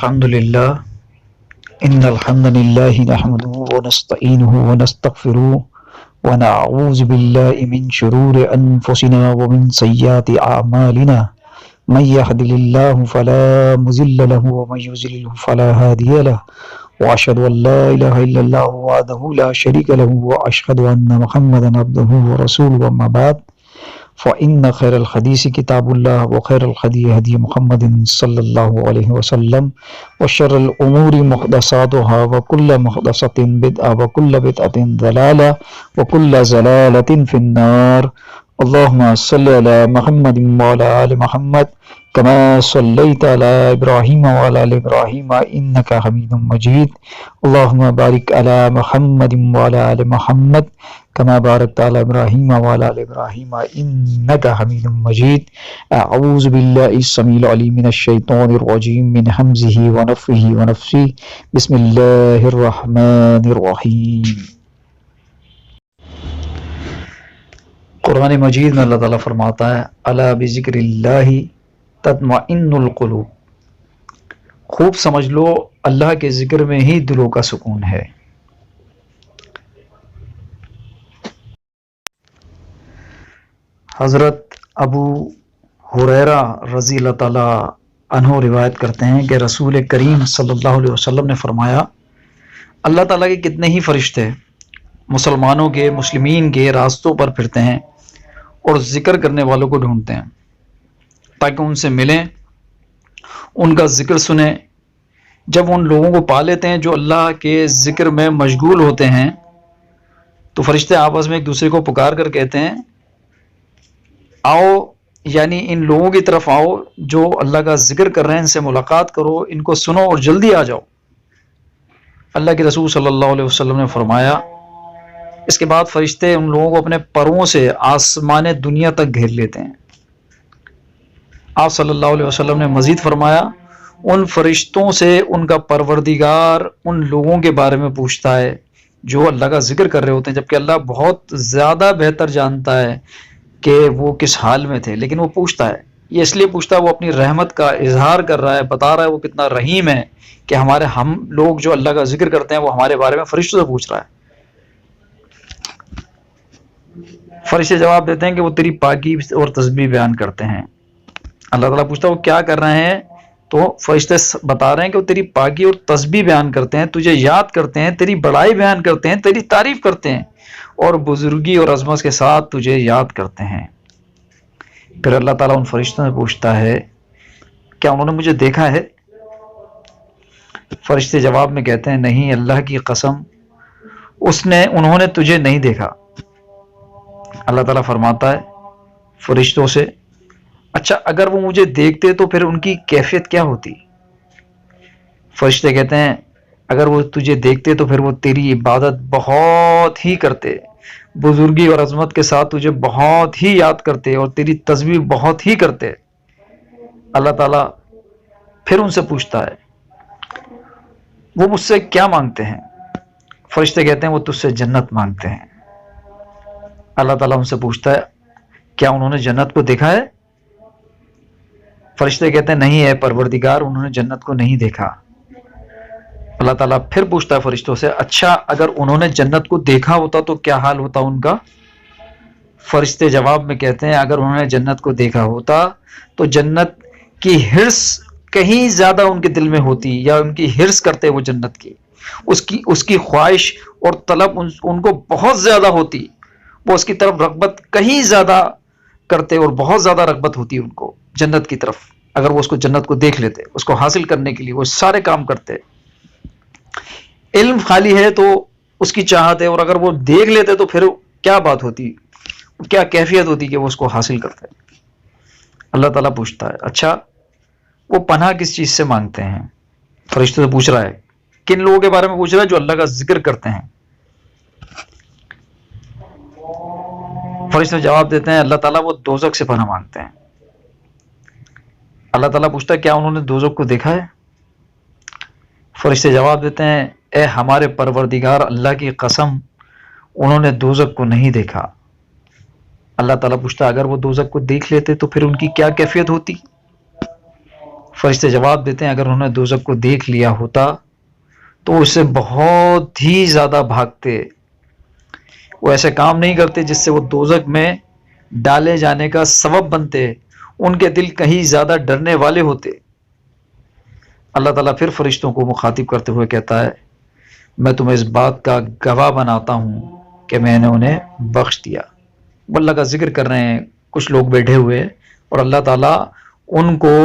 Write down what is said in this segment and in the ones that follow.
الحمد للہ ان الحمد للہ نحمده ونستعینه ونستغفره ونعوذ باللہ من شرور انفسنا ومن سیئات اعمالنا من يهد الله فلا مضل له ومن يضلل فلا هادي له واشهد ان لا اله الا الله وحده لا شريك له واشهد ان محمدا عبده ورسوله اما بعد فإن خير الحديث كتاب الله وخير الهدي هدي محمد صلى الله عليه وسلم وشر الأمور محدثاتها وكل محدثة بدعة وكل بدعة ضلالة وكل ضلالة في النار. اللهم صل على محمد وعلى آل محمد كما صليت على إبراهيم وعلى آل إبراهيم إنك حميد مجيد. اللهم بارك على محمد وعلى آل محمد كما باركت على إبراهيم وعلى آل إبراهيم إنك حميد مجيد. أعوذ بالله السميع العليم من الشيطان الرجيم من همزه ونفخه ونفثه. بسم الله الرحمن الرحيم. قرآن مجید میں اللہ تعالیٰ فرماتا ہے الا بذکر اللہ تطمئن القلوب. خوب سمجھ لو اللہ کے ذکر میں ہی دلوں کا سکون ہے. حضرت ابو ہریرہ رضی اللہ تعالیٰ عنہ روایت کرتے ہیں کہ رسول کریم صلی اللہ علیہ وسلم نے فرمایا اللہ تعالیٰ کے کتنے ہی فرشتے مسلمانوں کے مسلمین کے راستوں پر پھرتے ہیں اور ذکر کرنے والوں کو ڈھونڈتے ہیں تاکہ ان سے ملیں، ان کا ذکر سنیں. جب ان لوگوں کو پا لیتے ہیں جو اللہ کے ذکر میں مشغول ہوتے ہیں تو فرشتے آپس میں ایک دوسرے کو پکار کر کہتے ہیں آؤ، یعنی ان لوگوں کی طرف آؤ جو اللہ کا ذکر کر رہے ہیں، ان سے ملاقات کرو، ان کو سنو اور جلدی آ جاؤ. اللہ کے رسول صلی اللہ علیہ وسلم نے فرمایا اس کے بعد فرشتے ان لوگوں کو اپنے پروں سے آسمان دنیا تک گھیر لیتے ہیں. آپ صلی اللہ علیہ وسلم نے مزید فرمایا ان فرشتوں سے ان کا پروردگار ان لوگوں کے بارے میں پوچھتا ہے جو اللہ کا ذکر کر رہے ہوتے ہیں، جبکہ اللہ بہت زیادہ بہتر جانتا ہے کہ وہ کس حال میں تھے، لیکن وہ پوچھتا ہے. یہ اس لیے پوچھتا ہے وہ اپنی رحمت کا اظہار کر رہا ہے، بتا رہا ہے وہ کتنا رحیم ہے کہ ہم لوگ جو اللہ کا ذکر کرتے ہیں وہ ہمارے بارے میں فرشتوں سے پوچھ رہا ہے. فرشتے جواب دیتے ہیں کہ وہ تیری پاکی اور تسبیح بیان کرتے ہیں. اللہ تعالیٰ پوچھتا ہے وہ کیا کر رہے ہیں، تو فرشتے بتا رہے ہیں کہ وہ تیری پاکی اور تسبیح بیان کرتے ہیں، تجھے یاد کرتے ہیں، تیری بڑائی بیان کرتے ہیں، تیری تعریف کرتے ہیں اور بزرگی اور عظمت کے ساتھ تجھے یاد کرتے ہیں. پھر اللہ تعالیٰ ان فرشتوں سے پوچھتا ہے کیا انہوں نے مجھے دیکھا ہے؟ فرشتے جواب میں کہتے ہیں نہیں، اللہ کی قسم انہوں نے تجھے نہیں دیکھا. اللہ تعالیٰ فرماتا ہے فرشتوں سے اچھا اگر وہ مجھے دیکھتے تو پھر ان کی کیفیت کیا ہوتی؟ فرشتے کہتے ہیں اگر وہ تجھے دیکھتے تو پھر وہ تیری عبادت بہت ہی کرتے، بزرگی اور عظمت کے ساتھ تجھے بہت ہی یاد کرتے اور تیری تسبیح بہت ہی کرتے. اللہ تعالیٰ پھر ان سے پوچھتا ہے وہ مجھ سے کیا مانگتے ہیں؟ فرشتے کہتے ہیں وہ تجھ سے جنت مانگتے ہیں. اللہ تعالیٰ ان سے پوچھتا ہے کیا انہوں نے جنت کو دیکھا ہے؟ فرشتے کہتے ہیں نہیں ہے پروردگار، انہوں نے جنت کو نہیں دیکھا. اللہ تعالیٰ پھر پوچھتا ہے فرشتوں سے اچھا اگر انہوں نے جنت کو دیکھا ہوتا تو کیا حال ہوتا ان کا؟ فرشتے جواب میں کہتے ہیں اگر انہوں نے جنت کو دیکھا ہوتا تو جنت کی حرص کہیں زیادہ ان کے دل میں ہوتی، یا ان کی حرص کرتے وہ جنت کی، اس کی خواہش اور طلب ان کو بہت زیادہ ہوتی، وہ اس کی طرف رغبت کہیں زیادہ کرتے اور بہت زیادہ رغبت ہوتی ان کو جنت کی طرف. اگر وہ اس کو جنت کو دیکھ لیتے، اس کو حاصل کرنے کے لیے وہ سارے کام کرتے. علم خالی ہے تو اس کی چاہت ہے، اور اگر وہ دیکھ لیتے تو پھر کیا بات ہوتی، کیا کیفیت ہوتی کہ وہ اس کو حاصل کرتے. اللہ تعالیٰ پوچھتا ہے اچھا وہ پناہ کس چیز سے مانگتے ہیں؟ فرشتوں سے پوچھ رہا ہے کن لوگوں کے بارے میں پوچھ رہا ہے جو اللہ کا ذکر کرتے ہیں. فرشتے جواب دیتے ہیں اللہ تعالیٰ وہ دوزخ سے پناہ مانگتے ہیں. اللہ تعالیٰ پوچھتا ہے کیا انہوں نے دوزخ کو دیکھا ہے؟ فرشتے جواب دیتے ہیں اے ہمارے پروردگار اللہ کی قسم انہوں نے دوزخ کو نہیں دیکھا. اللہ تعالیٰ پوچھتا ہے اگر وہ دوزخ کو دیکھ لیتے تو پھر ان کی کیا کیفیت ہوتی؟ فرشتے جواب دیتے ہیں اگر انہوں نے دوزخ کو دیکھ لیا ہوتا تو اس سے بہت ہی زیادہ بھاگتے، وہ ایسے کام نہیں کرتے جس سے وہ دوزخ میں ڈالے جانے کا سبب بنتے، ان کے دل کہیں زیادہ ڈرنے والے ہوتے۔ اللہ تعالیٰ پھر فرشتوں کو مخاطب کرتے ہوئے کہتا ہے میں تمہیں اس بات کا گواہ بناتا ہوں کہ میں نے انہیں بخش دیا۔ وہ اللہ کا ذکر کر رہے ہیں کچھ لوگ بیٹھے ہوئے، اور اللہ تعالیٰ ان کو،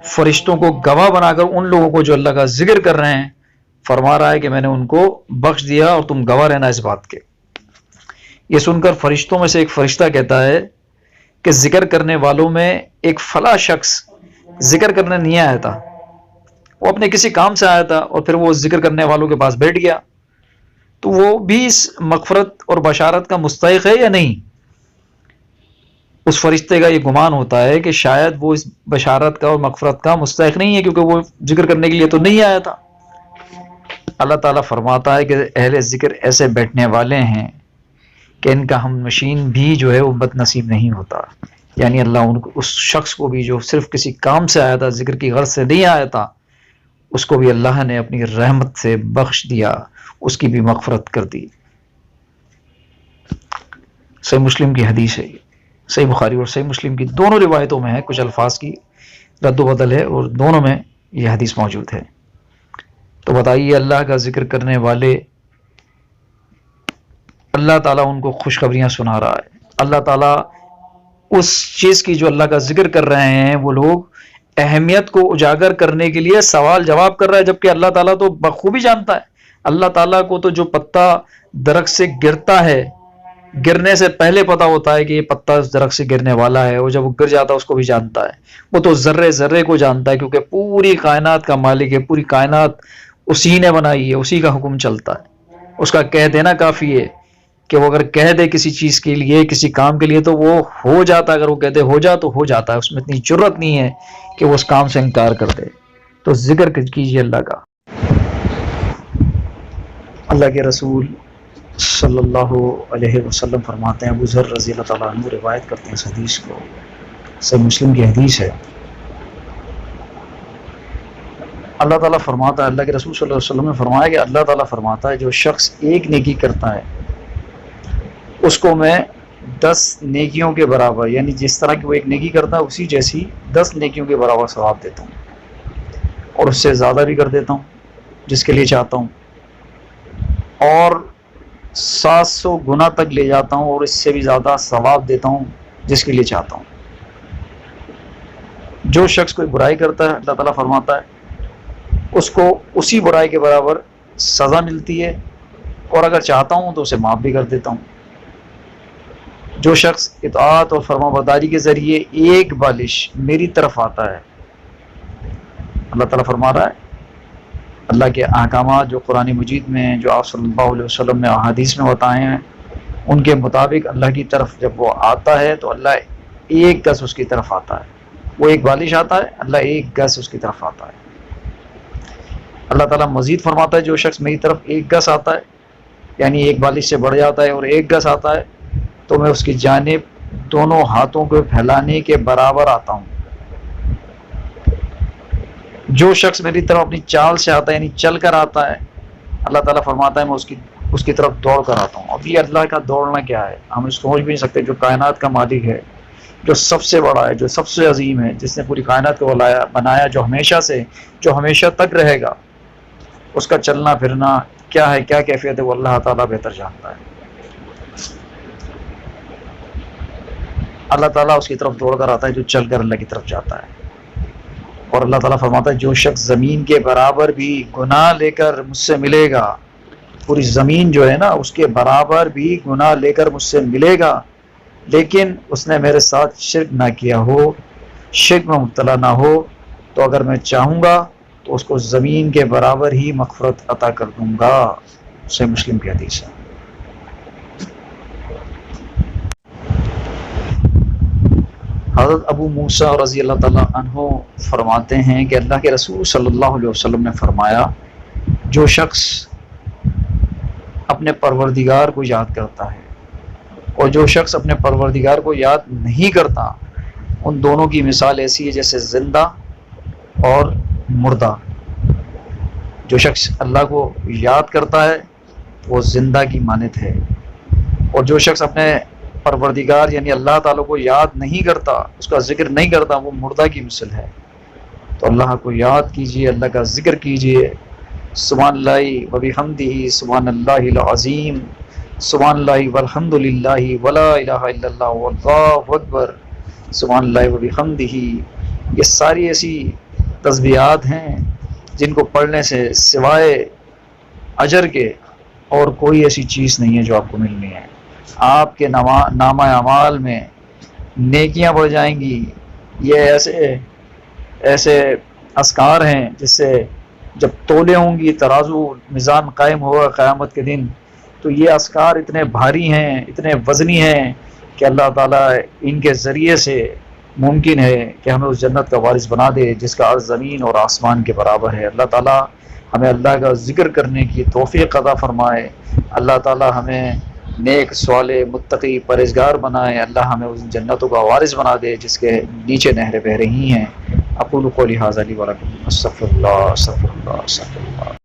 فرشتوں کو گواہ بنا کر ان لوگوں کو جو اللہ کا ذکر کر رہے ہیں فرما رہا ہے کہ میں نے ان کو بخش دیا اور تم گواہ رہنا اس بات کے۔ یہ سن کر فرشتوں میں سے ایک فرشتہ کہتا ہے کہ ذکر کرنے والوں میں ایک فلاں شخص ذکر کرنے نہیں آیا تھا، وہ اپنے کسی کام سے آیا تھا اور پھر وہ ذکر کرنے والوں کے پاس بیٹھ گیا، تو وہ بھی اس مغفرت اور بشارت کا مستحق ہے یا نہیں؟ اس فرشتے کا یہ گمان ہوتا ہے کہ شاید وہ اس بشارت کا اور مغفرت کا مستحق نہیں ہے کیونکہ وہ ذکر کرنے کے لیے تو نہیں آیا تھا۔ اللہ تعالیٰ فرماتا ہے کہ اہل ذکر ایسے بیٹھنے والے ہیں کہ ان کا ہم نشین بھی جو ہے وہ بد نصیب نہیں ہوتا، یعنی اللہ ان کو، اس شخص کو بھی جو صرف کسی کام سے آیا تھا، ذکر کی غرض سے نہیں آیا تھا، اس کو بھی اللہ نے اپنی رحمت سے بخش دیا، اس کی بھی مغفرت کر دی۔ صحیح مسلم کی حدیث ہے، صحیح بخاری اور صحیح مسلم کی دونوں روایتوں میں ہے، کچھ الفاظ کی رد و بدل ہے اور دونوں میں یہ حدیث موجود ہے۔ تو بتائیے اللہ کا ذکر کرنے والے، اللہ تعالیٰ ان کو خوشخبریاں سنا رہا ہے، اللہ تعالیٰ اس چیز کی جو اللہ کا ذکر کر رہے ہیں وہ لوگ اہمیت کو اجاگر کرنے کے لیے سوال جواب کر رہا ہے، جبکہ اللہ تعالیٰ تو بخوبی جانتا ہے۔ اللہ تعالیٰ کو تو جو پتا درخت سے گرتا ہے، گرنے سے پہلے پتا ہوتا ہے کہ یہ پتا اس درخت سے گرنے والا ہے، اور جب وہ گر جاتا ہے اس کو بھی جانتا ہے۔ وہ تو ذرے ذرے کو جانتا ہے کیونکہ پوری کائنات کا مالک ہے، پوری کائنات اسی نے بنائی ہے، اسی کا حکم چلتا ہے۔ اس کا کہہ دینا کافی ہے کہ وہ اگر کہہ دے کسی چیز کے لیے، کسی کام کے لیے، تو وہ ہو جاتا ہے۔ اگر وہ کہتے ہو جا تو ہو جاتا ہے، اس میں اتنی جرت نہیں ہے کہ وہ اس کام سے انکار کر دے۔ تو ذکر کیجیے اللہ کا۔ اللہ کے رسول صلی اللہ علیہ وسلم فرماتے ہیں، ابو ذر رضی اللہ تعالیٰ عنہ روایت کرتے ہیں اس حدیث کو، صحیح مسلم کی حدیث ہے۔ اللہ تعالیٰ فرماتا ہے، اللہ کے رسول صلی اللہ علیہ وسلم نے فرمایا کہ اللہ تعالیٰ فرماتا ہے جو شخص ایک نیکی کرتا ہے اس کو میں 10 نیکیوں کے برابر، یعنی جس طرح کی وہ ایک نیکی کرتا ہے اسی جیسی 10 نیکیوں کے برابر ثواب دیتا ہوں، اور اس سے زیادہ بھی کر دیتا ہوں جس کے لیے چاہتا ہوں، اور 700 گنا تک لے جاتا ہوں اور اس سے بھی زیادہ ثواب دیتا ہوں جس کے لیے چاہتا ہوں۔ جو شخص کوئی برائی کرتا ہے اللہ تعالیٰ فرماتا ہے اس کو اسی برائی کے برابر سزا ملتی ہے، اور اگر چاہتا ہوں تو اسے معاف بھی کر دیتا ہوں۔ جو شخص اطاعت اور فرما برداری کے ذریعے ایک بالش میری طرف آتا ہے، اللہ تعالیٰ فرما رہا ہے اللہ کے احکامات جو قرآن مجید میں ہیں، جو آپ صلی اللہ علیہ وسلم نے احادیث میں بتائے ہیں، ان کے مطابق اللہ کی طرف جب وہ آتا ہے تو اللہ ایک گز اس کی طرف آتا ہے، وہ ایک بالش آتا ہے، اللہ ایک گز اس کی طرف آتا ہے۔ اللہ تعالیٰ مزید فرماتا ہے جو شخص میری طرف ایک گز آتا ہے، یعنی ایک بالش سے بڑھ جاتا ہے اور ایک گز آتا ہے، تو میں اس کی جانب دونوں ہاتھوں کو پھیلانے کے برابر آتا ہوں۔ جو شخص میری طرف اپنی چال سے آتا ہے، یعنی چل کر آتا ہے، اللہ تعالیٰ فرماتا ہے میں اس کی طرف دوڑ کر آتا ہوں۔ اب یہ اللہ کا دوڑنا کیا ہے ہم سوچ بھی نہیں سکتے۔ جو کائنات کا مالک ہے، جو سب سے بڑا ہے، جو سب سے عظیم ہے، جس نے پوری کائنات کو بنایا، جو ہمیشہ تک رہے گا، اس کا چلنا پھرنا کیا ہے، کیا کیفیت ہے، وہ اللہ تعالیٰ بہتر جانتا ہے۔ اللہ تعالیٰ اس کی طرف دوڑ کر آتا ہے جو چل کر اللہ کی طرف جاتا ہے، اور اللہ تعالیٰ فرماتا ہے جو شخص زمین کے برابر بھی گناہ لے کر مجھ سے ملے گا، پوری زمین جو ہے نا اس کے برابر بھی گناہ لے کر مجھ سے ملے گا، لیکن اس نے میرے ساتھ شرک نہ کیا ہو، شرک میں مبتلا نہ ہو، تو اگر میں چاہوں گا تو اس کو زمین کے برابر ہی مغفرت عطا کر دوں گا۔ صحیح مسلم کی حدیث ہے۔ حضرت ابو موسیٰ رضی اللہ تعالیٰ عنہ فرماتے ہیں کہ اللہ کے رسول صلی اللہ علیہ وسلم نے فرمایا جو شخص اپنے پروردگار کو یاد کرتا ہے اور جو شخص اپنے پروردگار کو یاد نہیں کرتا، ان دونوں کی مثال ایسی ہے جیسے زندہ اور مردہ۔ جو شخص اللہ کو یاد کرتا ہے وہ زندہ کی مانند ہے، اور جو شخص اپنے پروردگار یعنی اللہ تعالیٰ کو یاد نہیں کرتا، اس کا ذکر نہیں کرتا، وہ مردہ کی مثل ہے۔ تو اللہ کو یاد کیجئے، اللہ کا ذکر کیجئے۔ سبحان اللہ و بحمدہ، سبحان اللہ العظیم، سبحان اللہ والحمد للہ ولا الہ الا اللہ واللہ اکبر، سبحان اللہ و بحمدہ۔ یہ ساری ایسی تسبیحات ہیں جن کو پڑھنے سے سوائے اجر کے اور کوئی ایسی چیز نہیں ہے جو آپ کو ملنی ہے۔ آپ کے نامہ اعمال میں نیکیاں بڑھ جائیں گی۔ یہ ایسے اذکار ہیں جس سے جب تولے ہوں گی، ترازو میزان قائم ہوگا قیامت کے دن، تو یہ اذکار اتنے بھاری ہیں، اتنے وزنی ہیں کہ اللہ تعالیٰ ان کے ذریعے سے ممکن ہے کہ ہمیں اس جنت کا وارث بنا دے جس کا عرض زمین اور آسمان کے برابر ہے۔ اللہ تعالیٰ ہمیں اللہ کا ذکر کرنے کی توفیق عطا فرمائے۔ اللہ تعالیٰ ہمیں نیک صالح متقی پرہیزگار بنائے۔ اللہ ہمیں اس جنتوں کا وارث بنا دے جس کے نیچے نہریں بہہ رہی ہیں۔ اقول قولی ھذا لی ولکم، استغفر اللہ استغفر اللہ استغفر اللہ۔